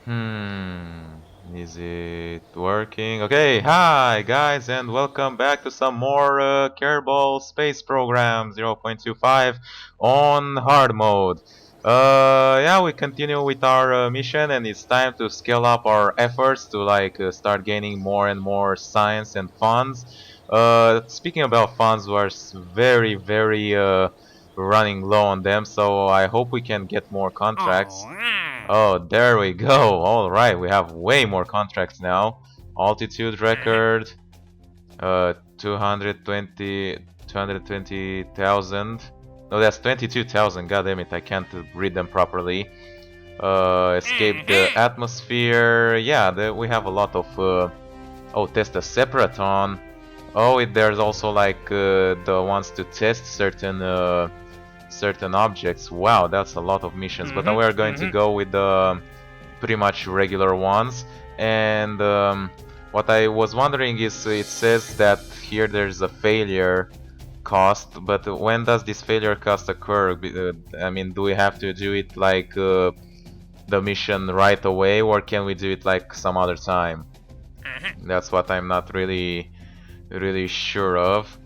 Hmm, is it working? Okay, hi guys, and welcome back to some more Kerbal Space Program 0.25 on hard mode. Yeah, we continue with our mission, and it's time to scale up our efforts to start gaining more and more science and funds. Speaking about funds, we're very running low on them, so I hope we can get more contracts. Oh, there we go. All right, we have way more contracts now. Altitude record, 220, 220,000. No, that's 22,000. God damn it, I can't read them properly. Escape the atmosphere. Yeah, we have a lot of. Oh, test a separaton. Oh, there's also the ones to test certain objects. Wow, that's a lot of missions. But we are going to go with the pretty much regular ones. And what I was wondering is, it says that here there's a failure cost, but when does this failure cost occur? I mean, do we have to do it the mission right away, or can we do it like some other time? That's what I'm not really sure of.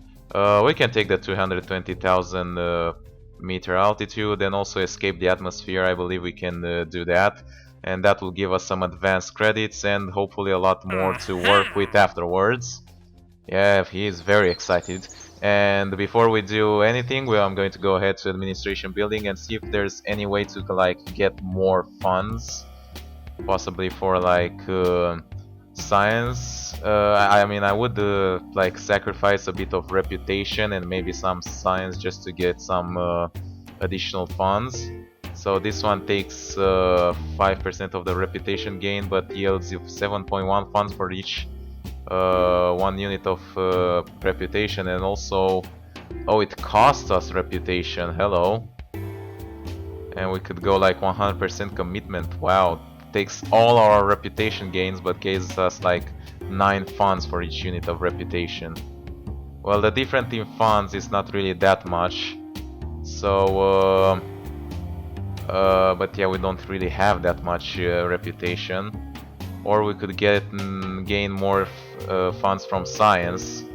We can take the 220,000 meter altitude and also escape the atmosphere. I believe we can do that, and that will give us some advanced credits and hopefully a lot more to work with afterwards. Yeah, he is very excited. And before we do anything, I'm going to go ahead to administration building and see if there's any way to get more funds, possibly for science. I mean, I would sacrifice a bit of reputation and maybe some science just to get some additional funds. So this one takes 5% of the reputation gain, but yields 7.1 funds for each 1 unit of reputation, and also, oh, it costs us reputation. Hello. And we could go like 100% commitment. Wow, takes all our reputation gains but gives us like 9 funds for each unit of reputation. Well, the difference in funds is not really that much, so but yeah, we don't really have that much reputation. Or we could gain more funds from science,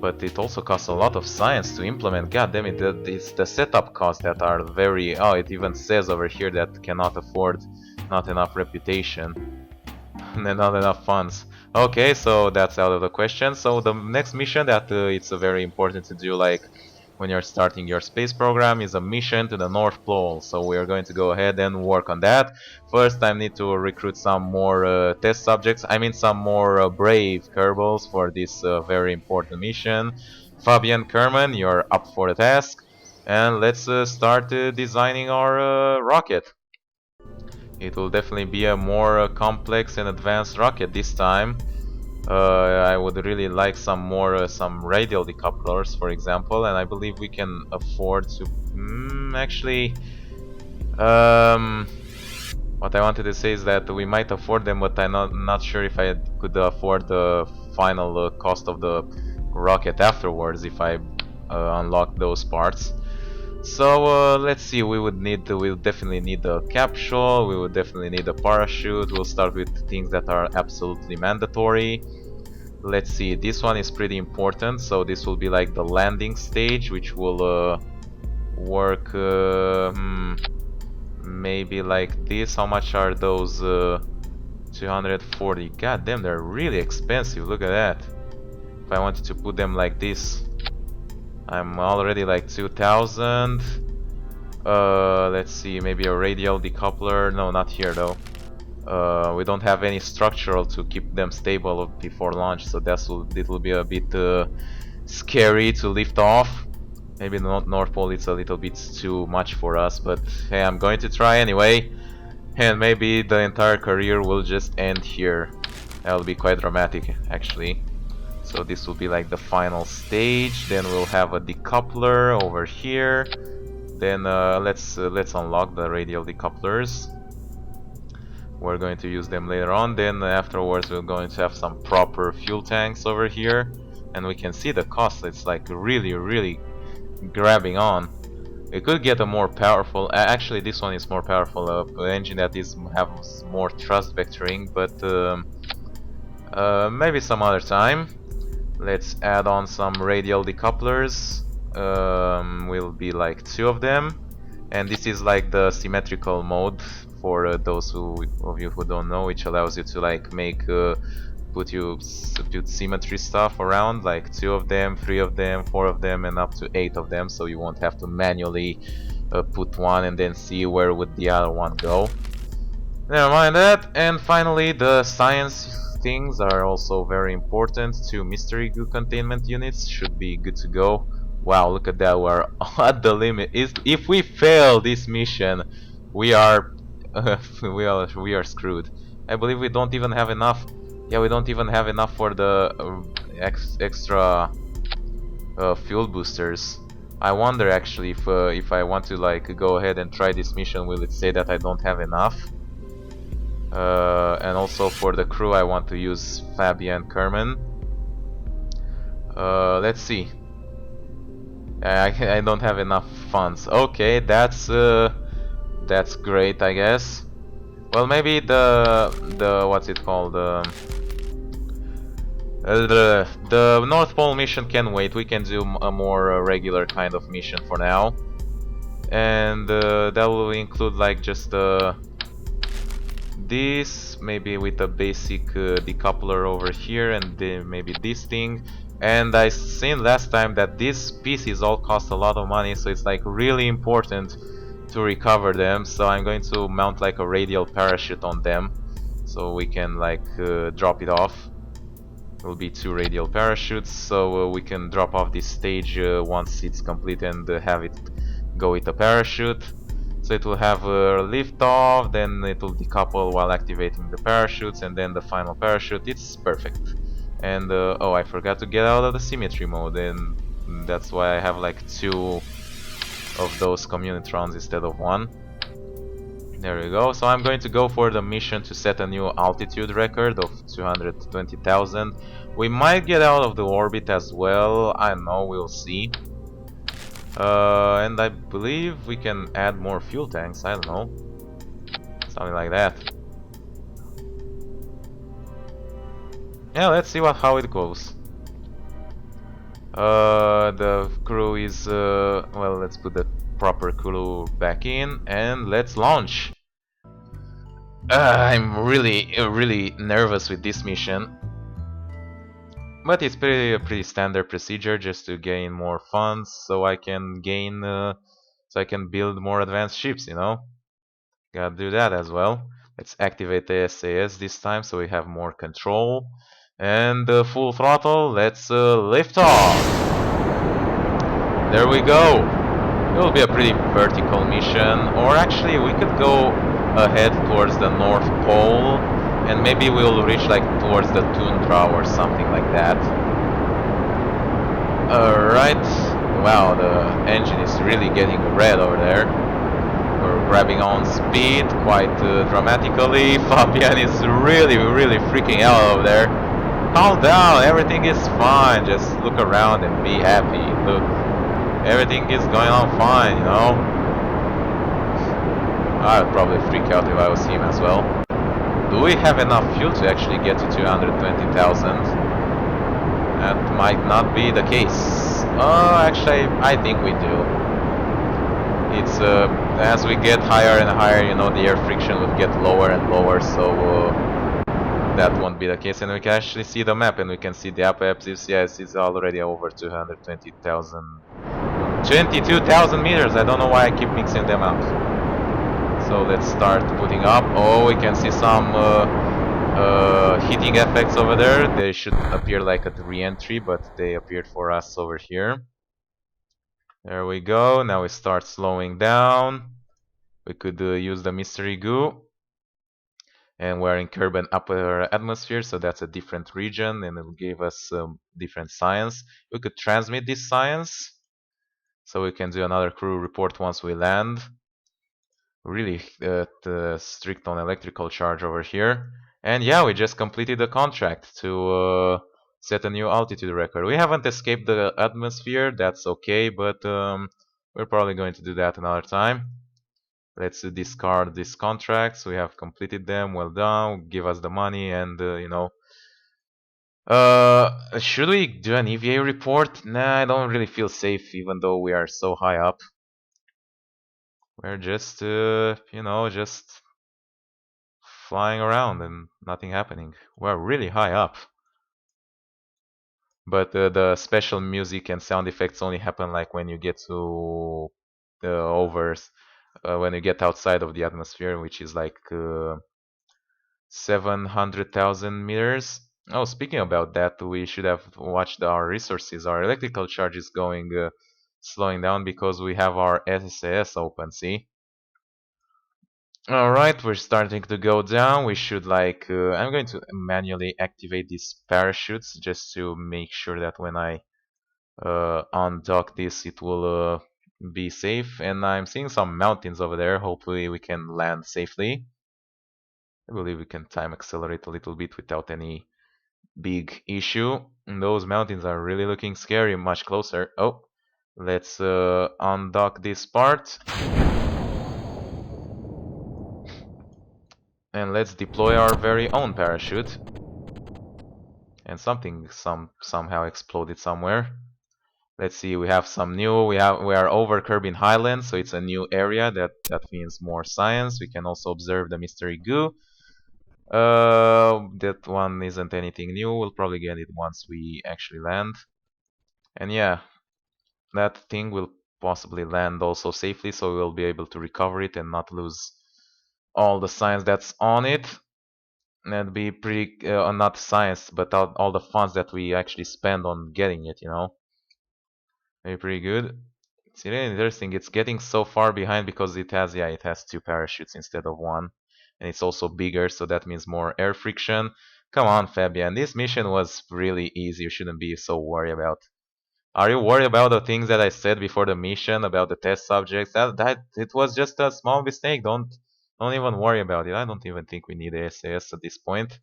but it also costs a lot of science to implement. God damn it, it's the setup costs that are very... Oh, it even says over here that cannot afford not enough reputation and not enough funds. Okay, so that's out of the question. So the next mission that it's very important to do, like when you're starting your space program, is a mission to the North Pole. So we are going to go ahead and work on that. First, I need to recruit some more test subjects. I mean, some more brave Kerbals for this very important mission. Fabian Kerman, you're up for the task. And let's start designing our rocket. It will definitely be a more complex and advanced rocket this time. I would really like some more some radial decouplers, for example, and I believe we can afford to... actually, what I wanted to say is that we might afford them, but I'm not sure if I could afford the final cost of the rocket afterwards if I unlock those parts. So let's see, we'll definitely need a capsule, we would definitely need a parachute. We'll start with things that are absolutely mandatory. Let's see, this one is pretty important, so this will be like the landing stage, which will work maybe like this. How much are those? 240. God damn, they're really expensive, look at that. If I wanted to put them like this, I'm already like 2000. Let's see, maybe a radial decoupler. No, not here though. We don't have any structural to keep them stable before launch, so it will be a bit scary to lift off. Maybe not North Pole, it's a little bit too much for us, but hey, I'm going to try anyway. And maybe the entire career will just end here. That'll be quite dramatic, actually. So this will be like the final stage. Then we'll have a decoupler over here. Then let's unlock the radial decouplers. We're going to use them later on. Then afterwards we're going to have some proper fuel tanks over here, and we can see the cost. It's like really grabbing on. We could get a more powerful. Actually, this one is more powerful. Engine that is has more thrust vectoring, but maybe some other time. Let's add on some radial decouplers. Will be like 2 of them, and this is like the symmetrical mode for those of you who don't know, which allows you to like make put symmetry stuff around, like 2 of them, 3 of them, 4 of them, and up to 8 of them, so you won't have to manually put one and then see where would the other one go. Never mind that. And finally, the science things are also very important. 2 mystery goo containment units should be good to go. Wow, look at that, we're at the limit. If we fail this mission, we are we are screwed. I believe we don't even have enough. Yeah, we don't even have enough for the extra fuel boosters. I wonder actually if I want to like go ahead and try this mission, will it say that I don't have enough? And also for the crew I want to use Fabian Kerman. Let's see. I don't have enough funds. Okay, that's great, I guess. Well, maybe the what's it called? The North Pole mission can wait. We can do a more regular kind of mission for now, and that will include like just this, maybe with a basic decoupler over here, and then maybe this thing. And I seen last time that these pieces all cost a lot of money, so it's like really important to recover them. So I'm going to mount like a radial parachute on them, so we can like drop it off. It will be 2 radial parachutes, so we can drop off this stage once it's complete and have it go with a parachute. So it will have a lift off, then it will decouple while activating the parachutes, and then the final parachute. It's perfect. And oh, I forgot to get out of the symmetry mode, and that's why I have like 2 of those communitrons instead of 1. There we go. So I'm going to go for the mission to set a new altitude record of 220,000. We might get out of the orbit as well. I don't know, we'll see. And I believe we can add more fuel tanks, I don't know. Something like that. Yeah, let's see how it goes. The crew is... well, let's put the proper crew back in and let's launch. I'm really nervous with this mission. But it's pretty standard procedure just to gain more funds, so I can so I can build more advanced ships, you know. Gotta do that as well. Let's activate the SAS this time so we have more control. And full throttle, let's lift off. There we go. It will be a pretty vertical mission, or actually we could go ahead towards the North Pole, and maybe we'll reach like towards the tundra or something like that. Alright. Wow, the engine is really getting red over there. We're grabbing on speed quite dramatically. Fabian is really freaking out over there. Calm down, everything is fine. Just look around and be happy. Look, everything is going on fine, you know. I would probably freak out if I was him as well. Do we have enough fuel to actually get to 220,000? That might not be the case. Actually, I think we do. It's as we get higher and higher, you know, the air friction would get lower and lower, so that won't be the case. And we can actually see the map, and we can see the apoapsis. Yes, it's already over 220,000, 22,000 meters. I don't know why I keep mixing them up. So let's start putting up. Oh, we can see some heating effects over there. They should appear like at re-entry, but they appeared for us over here. There we go. Now we start slowing down. We could use the mystery goo. And we're in Kerbal upper atmosphere, so that's a different region, and it will give us different science. We could transmit this science, so we can do another crew report once we land. Really strict on electrical charge over here. And yeah, we just completed the contract to set a new altitude record. We haven't escaped the atmosphere, that's okay, but we're probably going to do that another time. Let's discard these contracts. We have completed them. Well done. Give us the money and, should we do an EVA report? Nah, I don't really feel safe even though we are so high up. We're just, just flying around and nothing happening. We're really high up. But the special music and sound effects only happen like when you get to the overs, when you get outside of the atmosphere, which is like 700,000 meters. Oh, speaking about that, we should have watched our resources. Our electrical charge is going slowing down because we have our SAS open, see? Alright, we're starting to go down. We should I'm going to manually activate these parachutes just to make sure that when I undock this it will be safe. And I'm seeing some mountains over there. Hopefully we can land safely. I believe we can time accelerate a little bit without any big issue. And those mountains are really looking scary, much closer. Oh, let's undock this part. And let's deploy our very own parachute. And something somehow exploded somewhere. Let's see, we have some new, we are over Kerbin Highlands, so it's a new area, that means more science. We can also observe the mystery goo. That one isn't anything new, we'll probably get it once we actually land. And yeah, that thing will possibly land also safely, so we'll be able to recover it and not lose all the science that's on it. That'd be pretty, not science, but all the funds that we actually spend on getting it, Maybe pretty good. It's really interesting. It's getting so far behind because it has two parachutes instead of one. And it's also bigger, so that means more air friction. Come on, Fabian. This mission was really easy. You shouldn't be so worried about. Are you worried about the things that I said before the mission about the test subjects? That it was just a small mistake. Don't even worry about it. I don't even think we need SAS at this point.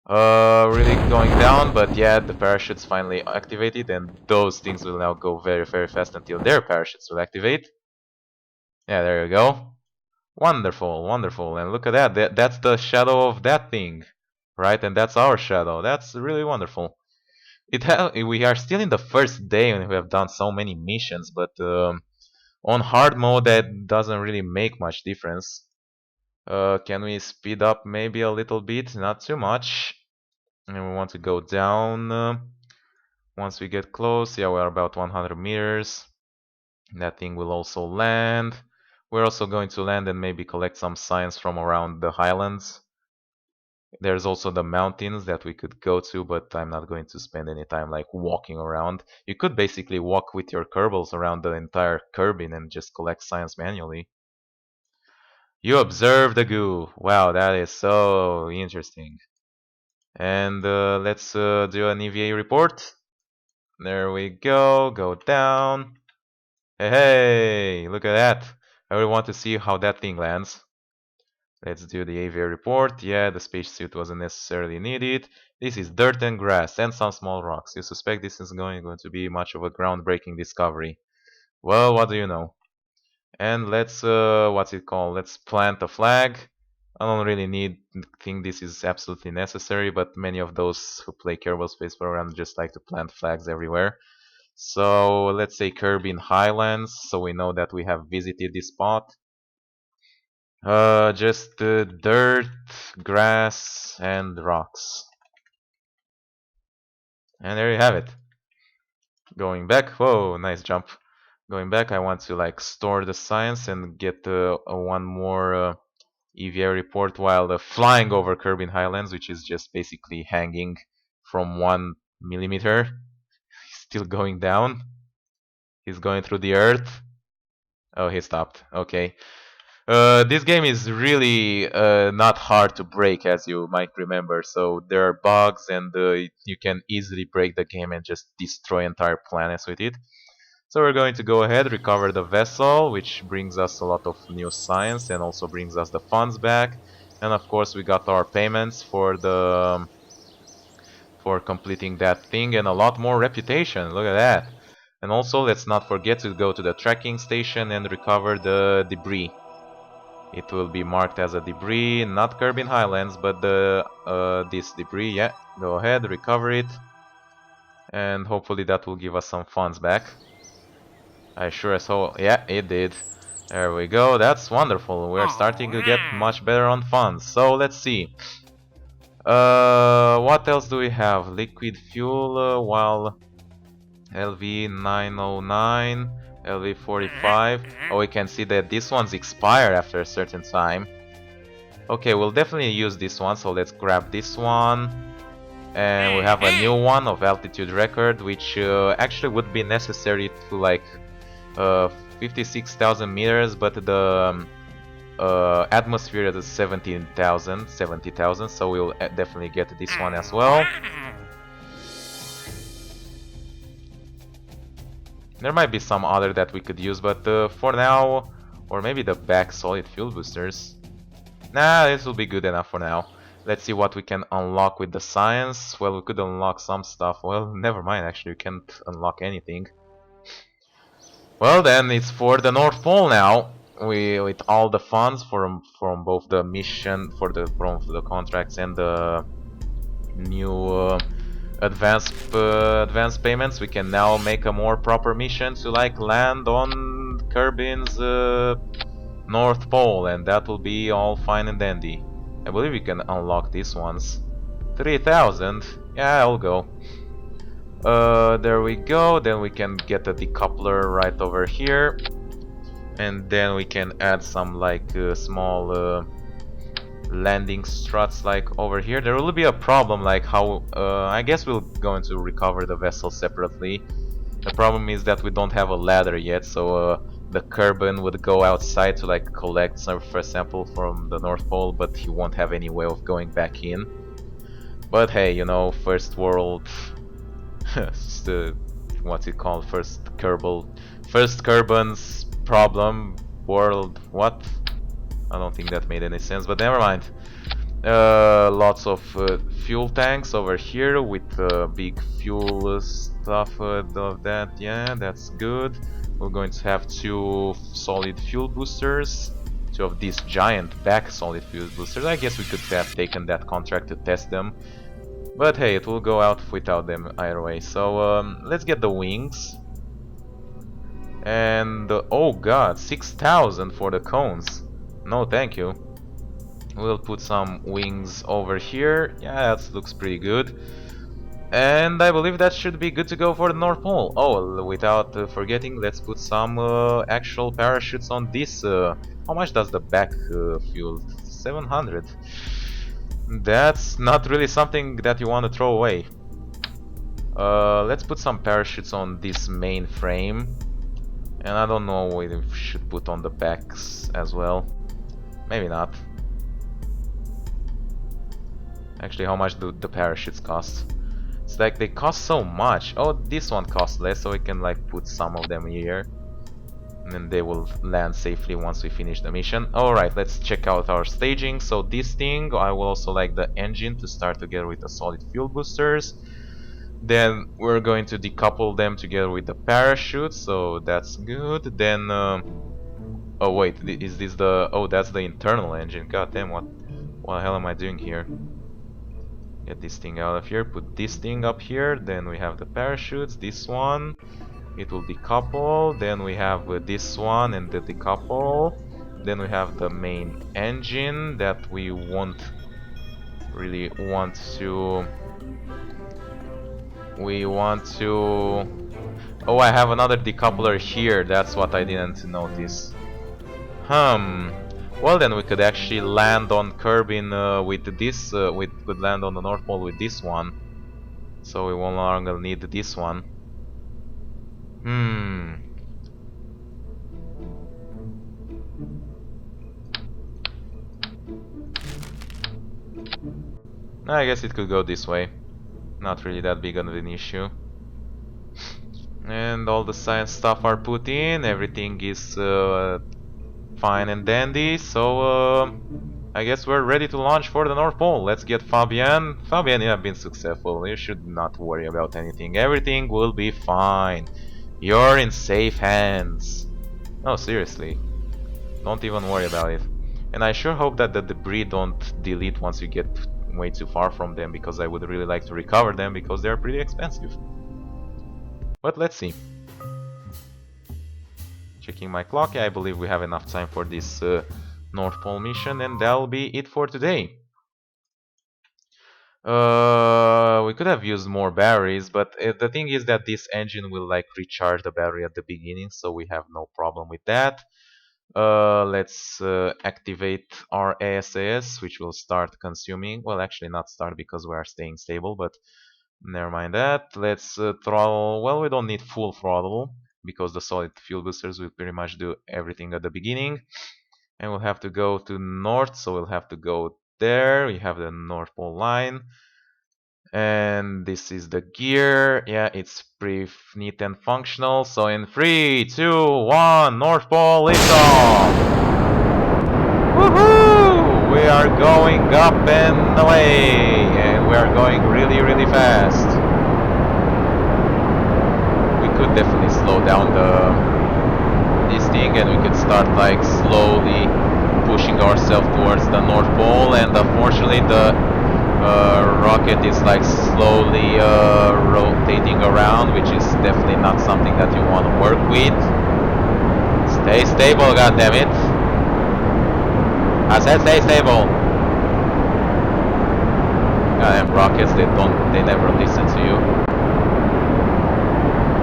Really going down, but yeah, the parachutes finally activated, and those things will now go very, very fast until their parachutes will activate. Yeah, there you go. Wonderful, wonderful. And look at that. That's the shadow of that thing, right? And that's our shadow. That's really wonderful. We are still in the first day and we have done so many missions, but on hard mode that doesn't really make much difference. Can we speed up maybe a little bit? Not too much. And we want to go down. Once we get close, yeah, we're about 100 meters. That thing will also land. We're also going to land and maybe collect some science from around the highlands. There's also the mountains that we could go to, but I'm not going to spend any time like walking around. You could basically walk with your Kerbals around the entire Kerbin and just collect science manually. You observe the goo. Wow, that is so interesting. And let's do an EVA report. There we go. Go down. Hey, hey, look at that. I really want to see how that thing lands. Let's do the EVA report. Yeah, the spacesuit wasn't necessarily needed. This is dirt and grass and some small rocks. You suspect this is going to be much of a groundbreaking discovery. Well, what do you know? And let's, what's it called? Let's plant a flag. I don't really think this is absolutely necessary, but many of those who play Kerbal Space Program just like to plant flags everywhere. So let's say Kerbin Highlands, so we know that we have visited this spot. Just dirt, grass, and rocks. And there you have it. Going back, whoa, nice jump. Going back, I want to like store the science and get one more EVA report while flying over Kerbin Highlands, which is just basically hanging from 1 millimeter. Still going down. He's going through the earth. Oh, he stopped. Okay. This game is really not hard to break, as you might remember. So there are bugs, and you can easily break the game and just destroy entire planets with it. So we're going to go ahead, recover the vessel, which brings us a lot of new science and also brings us the funds back. And of course, we got our payments for completing that thing and a lot more reputation. Look at that. And also, let's not forget to go to the tracking station and recover the debris. It will be marked as a debris, not Kerbin Highlands, but the this debris. Yeah, go ahead, recover it, and hopefully that will give us some funds back. I sure as hell. Yeah, it did. There we go. That's wonderful. We're starting to get much better on funds. So let's see. What else do we have? Liquid fuel. While LV 909, LV 45. Oh, we can see that this one's expired after a certain time. Okay, we'll definitely use this one. So let's grab this one. And we have a new one of altitude record, which actually would be necessary to like 56,000 meters, but the atmosphere is 70,000, so we'll definitely get this one as well. There might be some other that we could use, but for now, or maybe the back solid fuel boosters. Nah, this will be good enough for now. Let's see what we can unlock with the science. Well, we could unlock some stuff. Well, never mind, actually, we can't unlock anything. Well, then it's for the North Pole now. With all the funds from both the mission from the contracts and the new advance payments, we can now make a more proper mission to like land on Kerbin's North Pole, and that will be all fine and dandy. I believe we can unlock these ones. 3,000. Yeah, I'll go. There we go. Then we can get a decoupler right over here, and then we can add some like small landing struts like over here. There will be a problem like how I guess we're going to recover the vessel separately. The problem is that we don't have a ladder yet, so the Kerbin would go outside to like collect some first sample from the North Pole, but he won't have any way of going back in. But hey, you know, first world, what's it called? First Kerbin's problem world. What? I don't think that made any sense, but never mind. Lots of fuel tanks over here with big fuel stuff of that. Yeah, that's good. We're going to have 2 solid fuel boosters, 2 of these giant back solid fuel boosters. I guess we could have taken that contract to test them, but hey, it will go out without them either way. So let's get the wings. And oh god, 6,000 for the cones. No, thank you. We'll put some wings over here. Yeah, that looks pretty good. And I believe that should be good to go for the North Pole. Oh, without forgetting, let's put some actual parachutes on this. How much does the back fuel? 700. That's not really something that you want to throw away. Let's put some parachutes on this main frame. And I don't know what we should put on the backs as well. Maybe not. Actually, how much do the parachutes cost? It's like they cost so much. Oh, this one costs less, so we can like put some of them here. And then they will land safely once we finish the mission. Alright, let's check out our staging. So this thing, I will also like the engine to start together with the solid fuel boosters. Then we're going to decouple them together with the parachute, so that's good. Then, oh wait, is this the... Oh, that's the internal engine. God damn, what the hell am I doing here? Get this thing out of here, put this thing up here, then we have the parachutes, this one, it will decouple, then we have this one and the decouple, then we have the main engine that we won't really want to... Oh, I have another decoupler here, that's what I didn't notice. Well then we could actually land on Kerbin with this, we could land on the North Pole with this one. So we no longer need this one. I guess it could go this way. Not really that big of an issue. And all the science stuff are put in, everything is fine and dandy, so I guess we're ready to launch for the North Pole. Let's get Fabian. Fabian, you have been successful. You should not worry about anything. Everything will be fine. You're in safe hands. No, seriously. Don't even worry about it. And I sure hope that the debris don't delete once you get way too far from them, because I would really like to recover them because they're pretty expensive. But let's see. Checking my clock, I believe we have enough time for this North Pole mission, and that'll be it for today. We could have used more batteries, but the thing is that this engine will like recharge the battery at the beginning, so we have no problem with that. Let's activate our ASAS, which will start consuming. Well, actually not start because we are staying stable, but never mind that. Let's throttle. Well, we don't need full throttle because the solid fuel boosters will pretty much do everything at the beginning. And we'll have to go to north, so we'll have to go there. We have the North Pole line. And this is the gear. Yeah, it's pretty neat and functional. So in 3, 2, 1, North Pole lift off! Woohoo! We are going up and away! And we are going really, really fast. We could definitely slow down this thing, and we could start like slowly pushing ourselves towards the North Pole. And unfortunately the rocket is like slowly rotating around, which is definitely not something that you want to work with. Stay stable, goddammit. I said stay stable. Goddamn rockets, they never listen to you.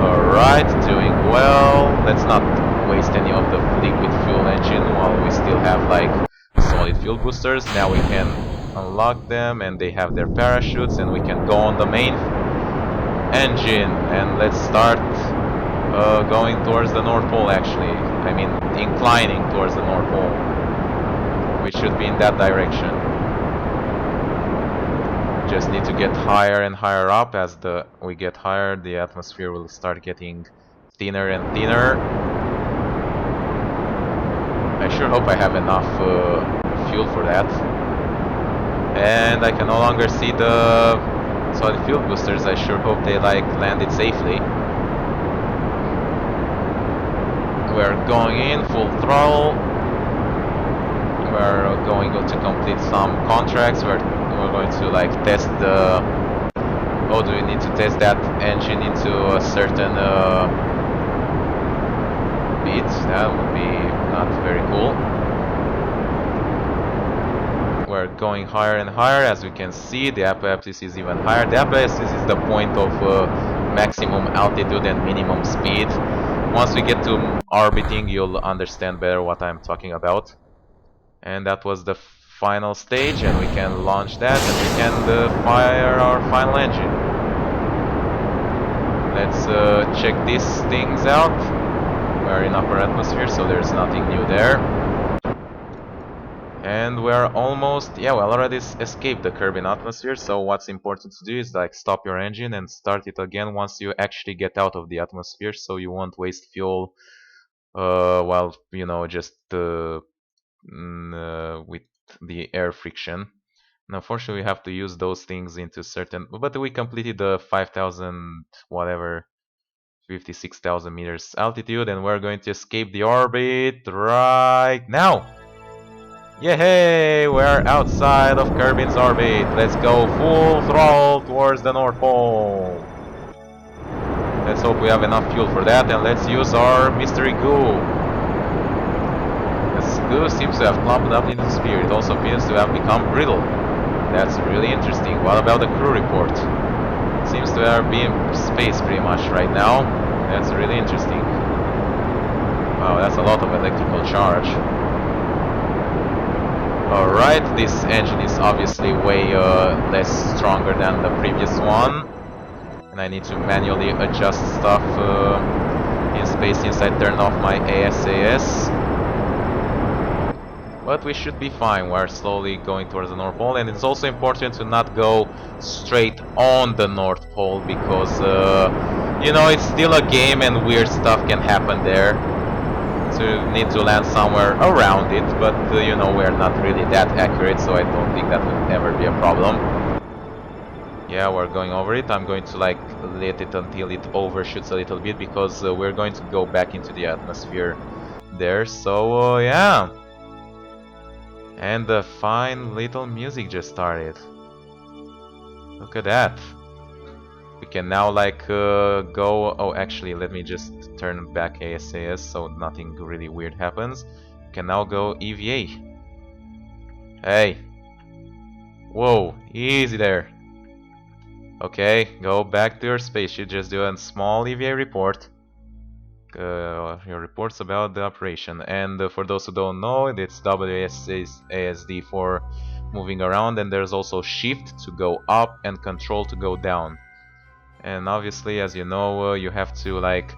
Alright, doing well. Let's not waste any of the liquid fuel engine while we still have like solid fuel boosters. Now we can unlock them, and they have their parachutes, and we can go on the main engine, and let's start going towards the North Pole. Actually, I mean inclining towards the North Pole. We should be in that direction. Just need to get higher and higher up. As we get higher, the atmosphere will start getting thinner and thinner. I sure hope I have enough fuel for that. And I can no longer see the solid fuel boosters. I sure hope they like landed safely. We're going in full throttle. We're going to complete some contracts. We're going to like test the... Oh, do we need to test that engine into a certain beat? That would be not very cool. We're going higher and higher. As we can see, the apoapsis is even higher. The apoapsis is the point of maximum altitude and minimum speed. Once we get to orbiting, you'll understand better what I'm talking about. And that was the final stage, and we can launch that, and we can fire our final engine. Let's check these things out. We're in upper atmosphere, so there's nothing new there. And we're almost, yeah, we already escaped the Kerbal atmosphere, so what's important to do is like stop your engine and start it again once you actually get out of the atmosphere, so you won't waste fuel while, you know, just with the air friction. And unfortunately we have to use those things into certain, but we completed the 5,000 whatever 56,000 meters altitude, and we're going to escape the orbit right now. Yay! We're outside of Kerbin's orbit. Let's go full throttle towards the North Pole. Let's hope we have enough fuel for that, and let's use our mystery goo. This goo seems to have clumped up into spear. It also appears to have become brittle. That's really interesting. What about the crew report? It seems to be in space pretty much right now. That's really interesting. Wow, that's a lot of electrical charge. Alright, this engine is obviously way less stronger than the previous one. And I need to manually adjust stuff in space since I turned off my ASAS. But we should be fine. We're slowly going towards the North Pole, and it's also important to not go straight on the North Pole because, you know, it's still a game and weird stuff can happen there. So you need to land somewhere around it, but, you know, we're not really that accurate, so I don't think that would ever be a problem. Yeah, we're going over it. I'm going to like let it until it overshoots a little bit because we're going to go back into the atmosphere there. So yeah, and the fine little music just started. Look at that. We can now like go. Oh, actually, let me just turn back ASAS so nothing really weird happens. We can now go EVA. Hey, whoa, easy there. Okay, go back to your spaceship. Just do a small EVA report. Your reports about the operation. And for those who don't know, it's WASD for moving around, and there's also Shift to go up and Control to go down. And obviously, as you know, you have to like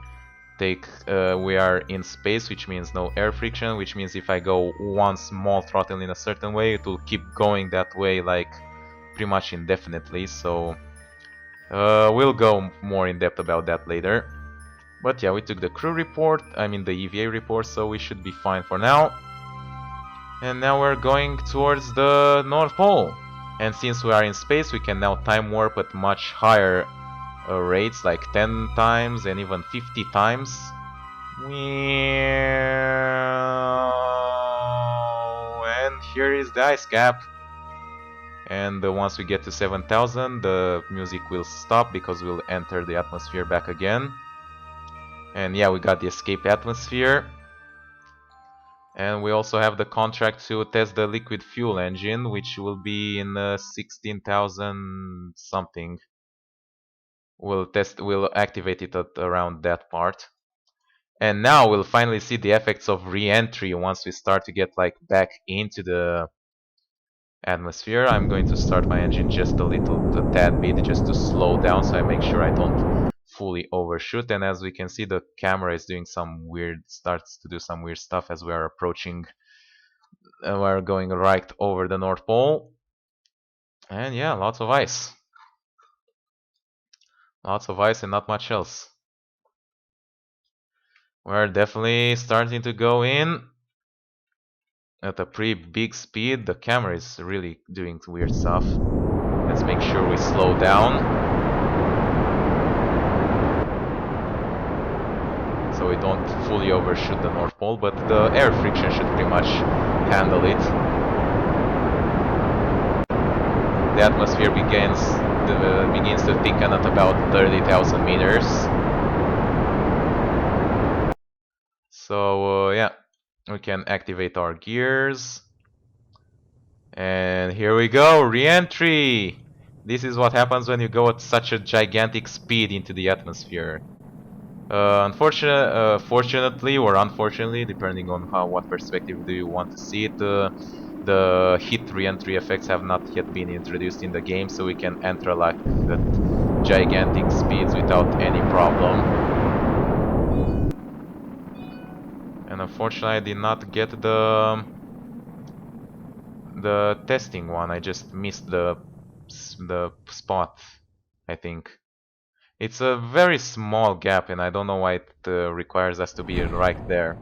take. We are in space, which means no air friction, which means if I go one small throttle in a certain way, it will keep going that way like pretty much indefinitely. So we'll go more in depth about that later. But yeah, we took the crew report, I mean the EVA report, so we should be fine for now. And now we're going towards the North Pole. And since we are in space, we can now time warp at much higher rates, like 10 times and even 50 times. And here is the ice cap. And once we get to 7000, the music will stop because we'll enter the atmosphere back again. And yeah, we got the escape atmosphere. And we also have the contract to test the liquid fuel engine, which will be in 16,000 something. We'll activate it at around that part. And now we'll finally see the effects of re-entry once we start to get like back into the atmosphere. I'm going to start my engine just a tad bit, just to slow down so I make sure I don't fully overshoot. And as we can see, the camera is doing starts to do some weird stuff as we are approaching. We're going right over the North Pole. And yeah, lots of ice. Lots of ice and not much else. We're definitely starting to go in at a pretty big speed. The camera is really doing weird stuff. Let's make sure we slow down so we don't fully overshoot the North Pole, but the air friction should pretty much handle it. The atmosphere begins to thicken at about 30,000 meters. So yeah, we can activate our gears. And here we go, re-entry! This is what happens when you go at such a gigantic speed into the atmosphere. Fortunately or unfortunately, depending on what perspective do you want to see it, the hit re-entry effects have not yet been introduced in the game, so we can enter like at gigantic speeds without any problem. And unfortunately, I did not get the testing one. I just missed the spot, I think. It's a very small gap, and I don't know why it requires us to be right there.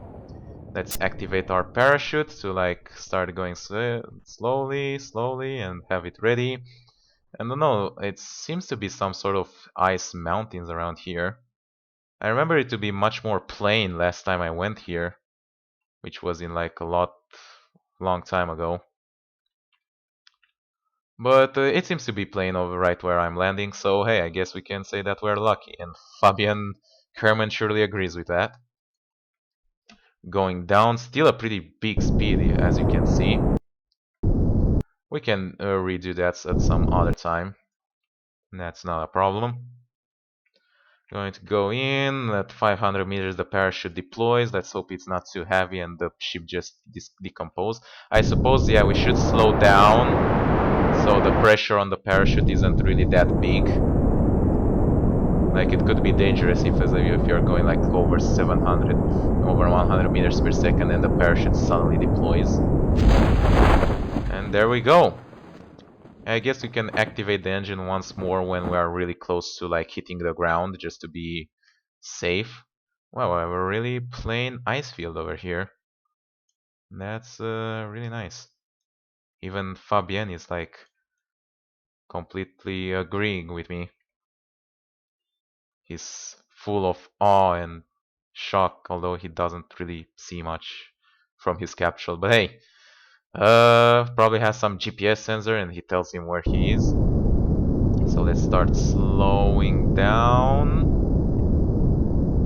Let's activate our parachute to like start going slowly, and have it ready. And I don't know, it seems to be some sort of ice mountains around here. I remember it to be much more plain last time I went here, which was in like a long time ago. But it seems to be plain over right where I'm landing, so hey, I guess we can say that we're lucky, and Fabian Kerman surely agrees with that. Going down, still a pretty big speed as you can see. We can redo that at some other time. That's not a problem. Going to go in at 500 meters. The parachute deploys. Let's hope it's not too heavy and the ship just decompose. I suppose, yeah, we should slow down so the pressure on the parachute isn't really that big. Like it could be dangerous if you're going like over 100 meters per second and the parachute suddenly deploys. And there we go. I guess we can activate the engine once more when we are really close to like hitting the ground, just to be safe. Wow, I have a really plain ice field over here. That's really nice. Even Fabienne is like completely agreeing with me. He's full of awe and shock, although he doesn't really see much from his capsule. But hey, probably has some GPS sensor and he tells him where he is. So let's start slowing down.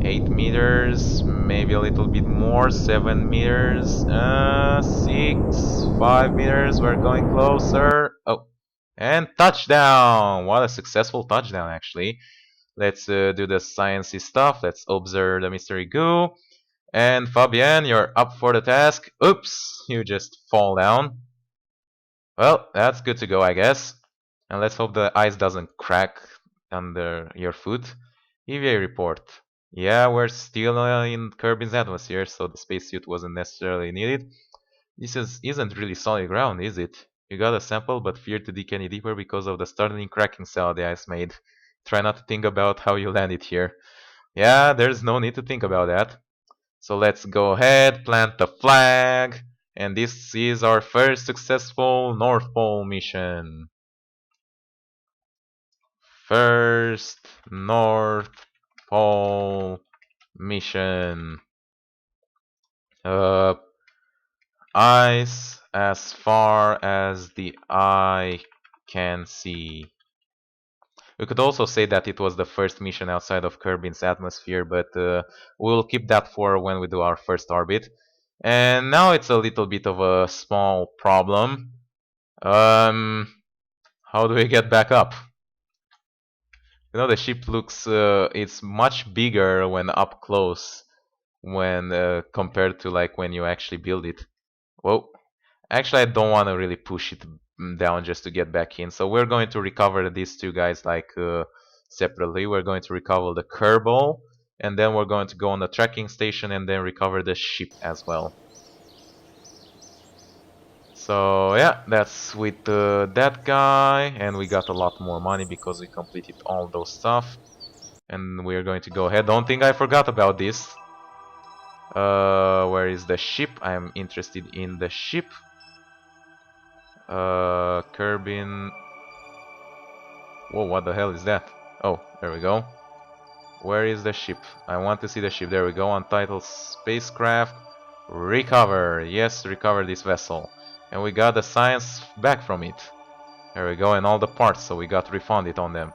8 meters, maybe a little bit more, 7 meters, 6, 5 meters, we're going closer. Oh, and touchdown! What a successful touchdown, actually. Let's do the sciencey stuff. Let's observe the mystery goo. And Fabian, you're up for the task. Oops, you just fall down. Well, that's good to go, I guess. And let's hope the ice doesn't crack under your foot. EVA report. Yeah, we're still in Kerbin's atmosphere, so the spacesuit wasn't necessarily needed. Isn't really solid ground, is it? You got a sample, but fear to dig any deeper because of the startling cracking sound the ice made. Try not to think about how you landed here. Yeah, there's no need to think about that. So let's go ahead, plant the flag, and this is our first successful North Pole mission. First North Pole mission. Ice as far as the eye can see. We could also say that it was the first mission outside of Kerbin's atmosphere, but we'll keep that for when we do our first orbit. And now it's a little bit of a small problem. How do we get back up? You know, the ship looks, it's much bigger when up close when compared to like when you actually build it. Whoa. Actually, I don't want to really push it down just to get back in. So we're going to recover these two guys like separately. We're going to recover the Kerbal, and then we're going to go on the tracking station and then recover the ship as well. So yeah, that's with that guy, and we got a lot more money because we completed all those stuff. And we're going to go ahead. Don't think I forgot about this. Where is the ship? I'm interested in the ship. Kerbin. Whoa, what the hell is that? Oh, there we go. Where is the ship? I want to see the ship. There we go. Untitled spacecraft. Recover. Yes, recover this vessel. And we got the science back from it. There we go. And all the parts, so we got refunded on them.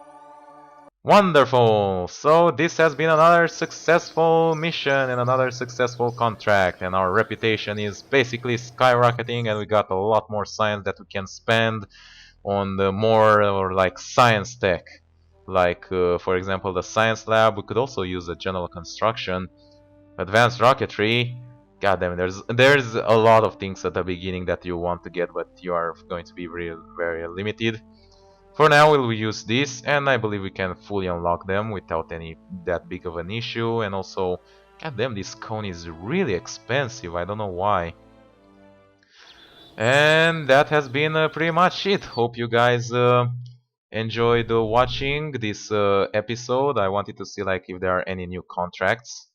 Wonderful! So this has been another successful mission and another successful contract, and our reputation is basically skyrocketing, and we got a lot more science that we can spend on the more or like science tech. Like for example the science lab. We could also use the general construction, advanced rocketry. God damn it, there's a lot of things at the beginning that you want to get, but you are going to be very limited. For now we'll use this, and I believe we can fully unlock them without any that big of an issue. And also, god damn, this cone is really expensive, I don't know why. And that has been pretty much it. Hope you guys enjoyed watching this episode. I wanted to see like if there are any new contracts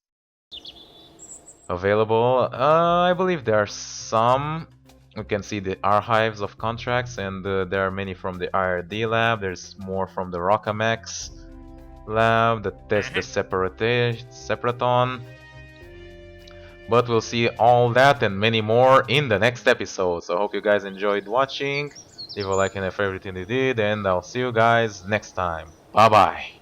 available. I believe there are some. We can see the archives of contracts, and there are many from the IRD lab. There's more from the Rockamex lab, the test the Separaton. But we'll see all that and many more in the next episode. So I hope you guys enjoyed watching. Leave a like and a favorite if you did, and I'll see you guys next time. Bye bye.